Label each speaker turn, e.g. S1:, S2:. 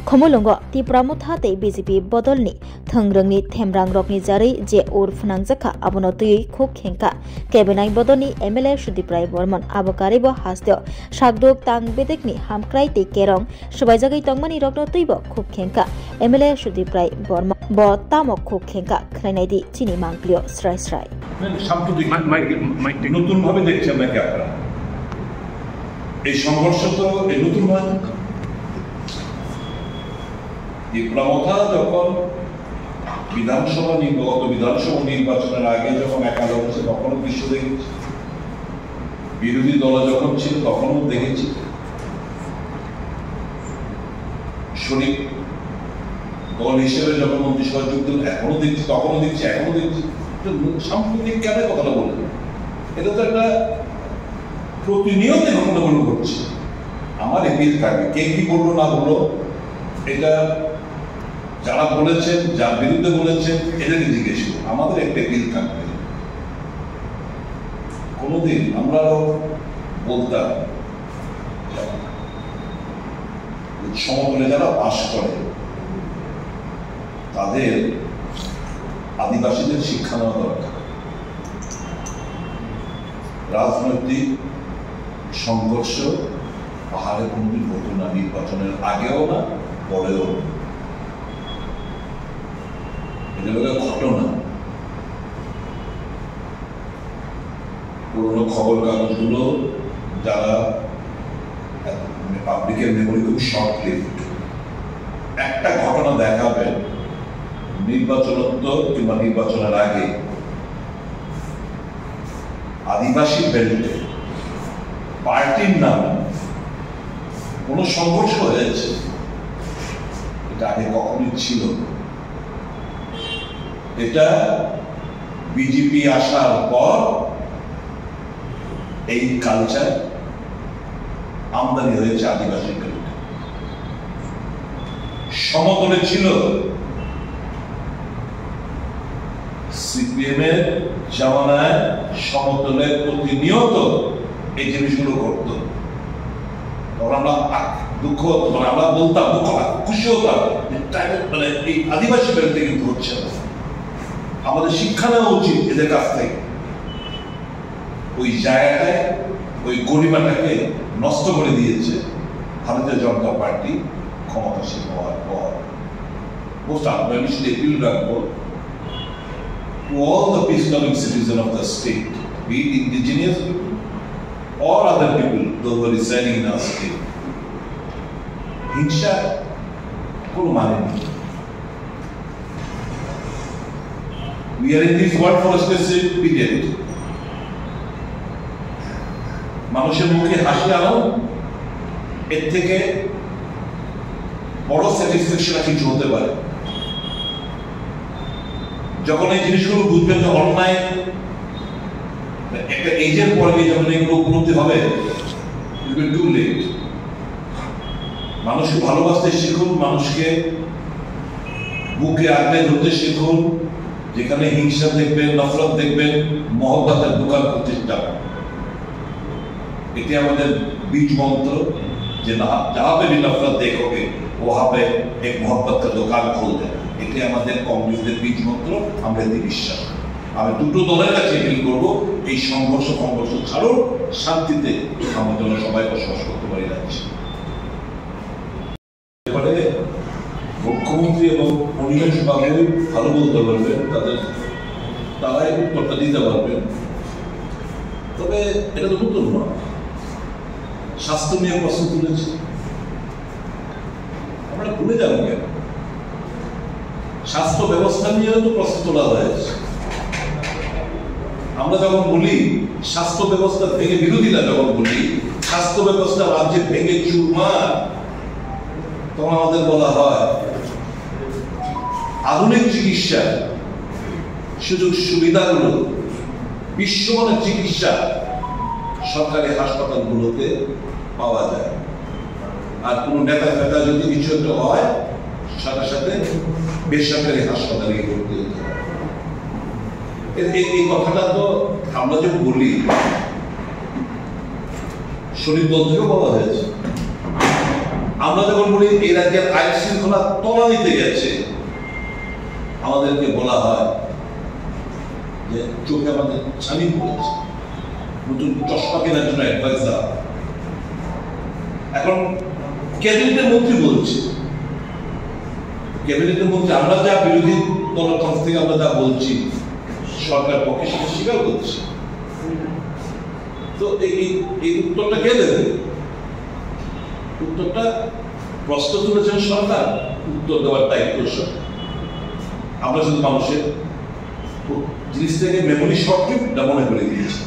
S1: खमोलंग तिप्रामुथाते BJP बदलनि थंग्रंनि थेमरां रकनि जारै जे उर फनांजाखा आबनो तुई खुक खेंका केबिनाय बदलनि MLA सुदीप्राय Burman आबकारिबो हास्देव सागदुक तांग बेदेकनि हामक्राय ते केरं सबायजागै तंगमानि रकनो तुइबो खुक खेंका एमएलए सुदीप्राय बर्मन ब तामक खुक खेंका खलायनायदि चिनि मांगलियो स्राय स्राय
S2: সাম্প্রতিক নতুন ভাবে দেখছেন নাকি আপনারা এই সংঘর্ষ তো এই নতুন নয় প্রমথা যখন বিধানসভা নির্বাচনের আগে যখন একাদশ হচ্ছে তখনও দৃশ্য দেখেছি বিরোধী দল যখন ছিল তখনও দেখেছি শরীফ দল হিসেবে যখন মন্ত্রিসভা যোগ দিল এখনো দেখছি তখনও দেখছি এখনো দেখছি সাম্প্রতিক কেন কথাটা বললেন এটা তো একটা প্রতিনিয়ত ঘটনাগুলো ঘটছে আমার এপিল থাকবে কে কি বললো না বললো এটা যারা বলেছেন যার বিরুদ্ধে বলেছেন এদেরকে জিজ্ঞেস করুন আমাদের একটা এপিল থাকবে কোনোদিন আমরাও বলতাম সমতলে যারা বাস করে তাদের আদিবাসীদের শিক্ষা নেওয়া দরকার রাজনৈতিক সংঘর্ষ পাহাড়ে কোনোদিন হতো না নির্বাচনের আগেও না পরেও না এটা হলো ঘটনা পুরোনো খবর কাগজগুলো যারা পাবলিকের মেমোরি খুব শর্ট লিভড একটা ঘটনা দেখাবেন নির্বাচনোত্তর কিংবা নির্বাচনের আগে আদিবাসী বেল্টে পার্টির নামে কোন সংঘর্ষ হয়েছে এটা আগে কখনোই ছিল এটা বিজেপি আসার পর এই কালচার আমদানি হয়েছে আদিবাসী বেল্টে সমতলে ছিল সিপিএম এর জামানায় সমতলে প্রতিনিয়ত এই জিনিসগুলো ঘটতো তখন আমরা দুঃখ আমরা বলতাম দুঃখ খুশি হতাম মানে এই আদিবাসী বেল্টে কিন্তু হচ্ছে না আমাদের শিক্ষা নেওয়া উচিত এদের কাছ থেকে ওই জায়গাটায় ওই গরিমাটাকে নষ্ট করে দিয়েছে ভারতীয় জনতা পার্টি ক্ষমতাসীন হওয়ার পর মোস্ট আমি শুধু এপিল রাখবো to all the peace-loving citizens of the state, be it indigenous people or other people, those who are residing in our state. হিংসা কোনো মানে নেই we are in this world for a specific period মানুষের মুখে হাসি আনো এর থেকে বড় স্যাটিসফ্যাকশন কিছু হতে পারে যখন এই জিনিসগুলো বুঝবেন যে অন্যায় একটা এজের পরে যখন এগুলো উপলব্ধি হবে টু লেট মানুষকে ভালোবাসতে শিখুন মানুষকে বুকে আগলে ধরতে শিখুন যেখানে হিংসা দেখবেন নফরত দেখবেন মহব্বতের দোকান প্রতিষ্ঠা এটি আমাদের বীজ মন্ত্র যে जहां पे भी नफरत देखोगे वहां पे एक मोहब्बत का दुकान खोल दे এটি আমাদের কংগ্রেসের বীজ মন্ত্র আমরা এতে বিশ্বাস আমি দুটো দলের কাছে এপিল করব এই সংঘর্ষ ছাড়ুন শান্তিতে আমরা যেন সবাই বসবাস করতে পারি রাজ্যে এবারে মুখ্যমন্ত্রী এবং পরিবেশ বাবু ভালো বলতে পারবেন তারাই উত্তরটা দিতে পারবেন তবে এটা তো নতুন নয় স্বাস্থ্য নিয়ে প্রশ্ন তুলেছে আমরা ভুলে যাবো কেন স্বাস্থ্য ব্যবস্থা নিয়েও তো প্রশ্ন তোলা হয়েছে আমরা যখন বলি স্বাস্থ্য ব্যবস্থা ভেঙে বিরোধীরা যখন বলি স্বাস্থ্য ব্যবস্থা রাজ্যে ভেঙে চুরমার তখন আমাদের বলা হয় আধুনিক চিকিৎসা সুযোগ সুবিধাগুলো বিশ্বমানের চিকিৎসা সরকারি হাসপাতালগুলোতে পাওয়া যায় আর কোনো নেতা ফেতা যদি কিছু একটা হয় সাথে সাথে বেসরকারি হাসপাতালে ভর্তি হতে হয় এই কথাটা তো আমরা যে বলি শরীর দল থেকে বলা হয়েছে আমরা যখন বলি এই রাজ্যের আইন শৃঙ্খলা তলানিতে গেছে, আমাদেরকে বলা হয় যে চোখে আমাদের ছানি পড়েছে, নতুন চশমা কেনার জন্য অ্যাডভাইস দেওয়া। এখন ক্যাবিনেটের মন্ত্রী বলছে, ক্যাবিনেটের মন্ত্রী আমরা যা বিরোধী দলের পক্ষ থেকে আমরা যা বলছি সরকার পক্ষে সেটা স্বীকার করছে। তো এই উত্তরটা কে দেবে? উত্তরটা প্রশ্ন তুলেছেন সরকার, উত্তর দেওয়ার দায়িত্ব সরকার। আমরা শুধু মানুষের জিনিস থেকে মেমোরি শর্ট মনে করে দিয়েছি।